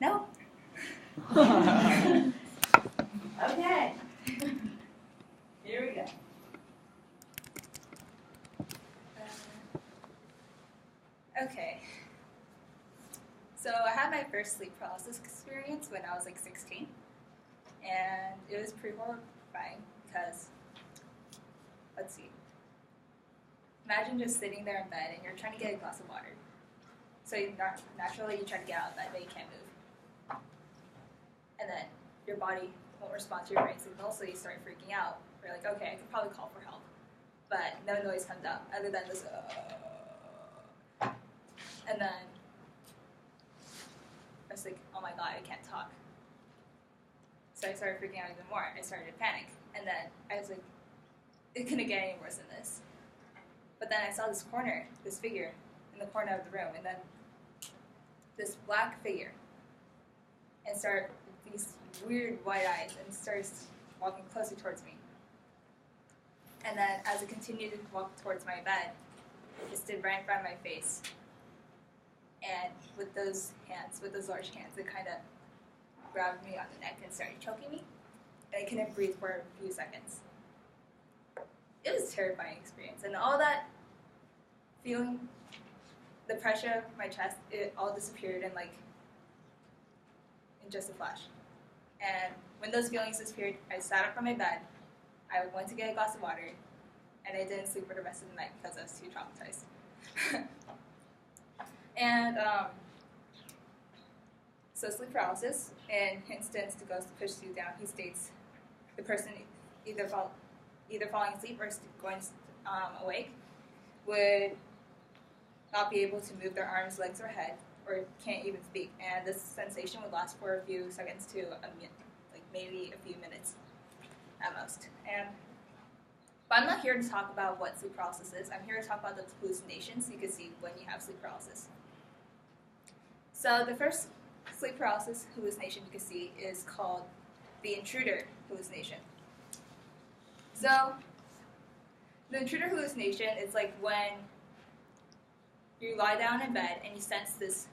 No? Okay. Here we go. Okay. So I had my first sleep paralysis experience when I was like 16. And it was pretty horrifying because, let's see. Imagine just sitting there in bed and you're trying to get a glass of water. So naturally you try to get out of bed, but you can't move. And then your body won't respond to your brain signal, so you start freaking out. You're like, okay, I could probably call for help. But no noise comes out other than this, and then I was like, oh my god, I can't talk. So I started freaking out even more. I started to panic. And then I was like, it couldn't get any worse than this. But then I saw this figure in the corner of the room, and then this black figure, and started these weird white eyes, and starts walking closer towards me. And then as it continued to walk towards my bed, it stood right in front of my face. And with those large hands, it kind of grabbed me on the neck and started choking me. And I couldn't breathe for a few seconds. It was a terrifying experience. And all that feeling, the pressure of my chest, it all disappeared in just a flash. And when those feelings disappeared, I sat up from my bed, I went to get a glass of water, and I didn't sleep for the rest of the night because I was too traumatized. And so sleep paralysis, in instance the ghost pushes you down, he states the person either falling asleep or going awake would not be able to move their arms, legs, or head, or can't even speak. And this sensation would last for a few seconds to maybe a few minutes at most. But I'm not here to talk about what sleep paralysis is. I'm here to talk about the hallucinations you can see when you have sleep paralysis. So the first sleep paralysis hallucination you can see is called the intruder hallucination. So the intruder hallucination is like when you lie down in bed and you sense this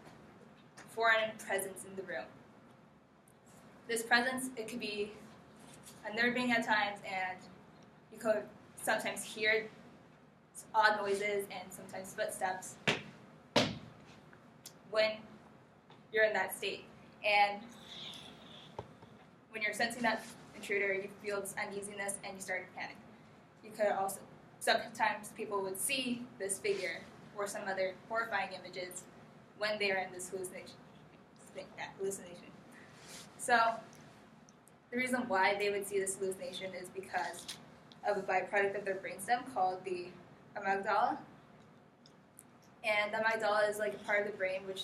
foreign presence in the room. This presence, it could be unnerving at times, and you could sometimes hear odd noises and sometimes footsteps when you're in that state. And when you're sensing that intruder, you feel this uneasiness and you start to panic. You could also, sometimes people would see this figure or some other horrifying images when they are in this hallucination. So the reason why they would see this hallucination is because of a byproduct of their brainstem called the amygdala. And the amygdala is like a part of the brain which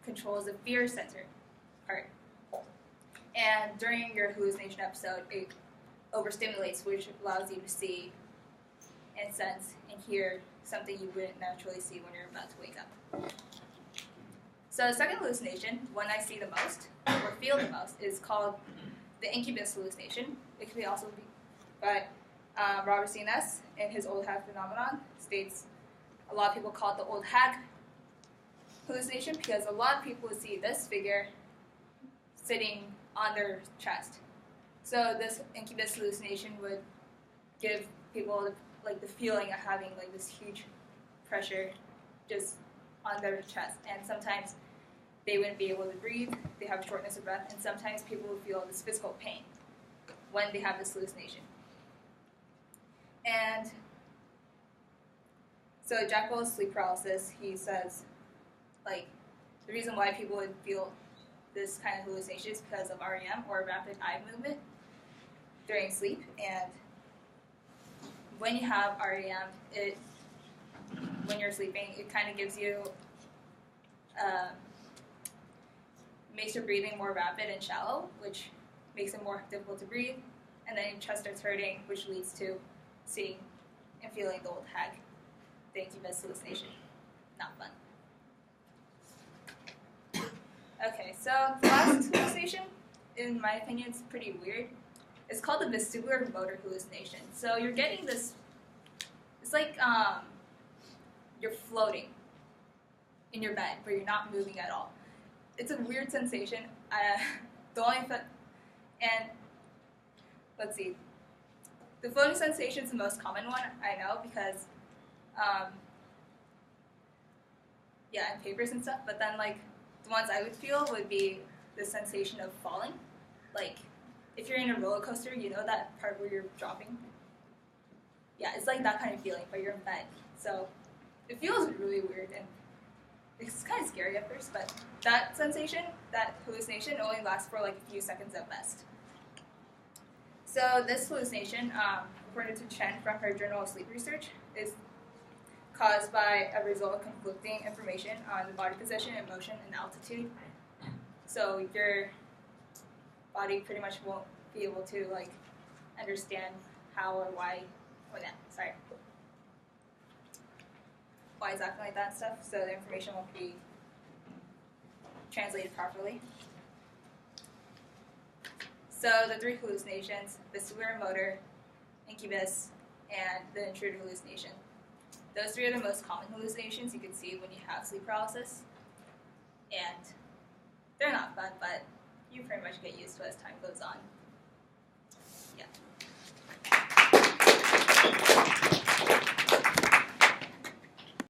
controls the fear center part. And during your hallucination episode, it overstimulates, which allows you to see and sense and hear something you wouldn't naturally see when you're about to wake up. So the second hallucination, one I see the most, or feel the most, is called the incubus hallucination. It can also be by Robert C. Ness in his old hag phenomenon states a lot of people call it the old hag hallucination because a lot of people would see this figure sitting on their chest. So this incubus hallucination would give people the feeling of having this huge pressure just on their chest, and sometimes they wouldn't be able to breathe, they have shortness of breath, and sometimes people will feel this physical pain when they have this hallucination. And so Jekyll's sleep paralysis, he says, the reason why people would feel this kind of hallucination is because of REM, or rapid eye movement, during sleep. And when you have REM, when you're sleeping, it kind of gives you, makes your breathing more rapid and shallow, which makes it more difficult to breathe. And then your chest starts hurting, which leads to seeing and feeling the old hag, the incubus hallucination. Not fun. Okay, so the last hallucination, in my opinion, is pretty weird. It's called the vestibular motor hallucination. So you're getting this, it's like you're floating in your bed, but you're not moving at all. it's a weird sensation. The only and let's see, the floating sensation is the most common one I know because, yeah, in papers and stuff. But then like the ones I would feel would be the sensation of falling, like if you're in a roller coaster, you know that part where you're dropping. Yeah, it's like that kind of feeling, but you're in bed, so it feels really weird and it's kind of scary at first. But that sensation, that hallucination, only lasts for like a few seconds at best. So this hallucination, according to Chen from her Journal of Sleep Research, is caused by a result of conflicting information on the body position and motion and altitude. So your body pretty much won't be able to like understand how or why, why it's acting like that and stuff. So the information won't be translated properly. So the three hallucinations: vestibular motor, incubus, and the intruder hallucination. Those three are the most common hallucinations you can see when you have sleep paralysis. And they're not fun, but you pretty much get used to it as time goes on.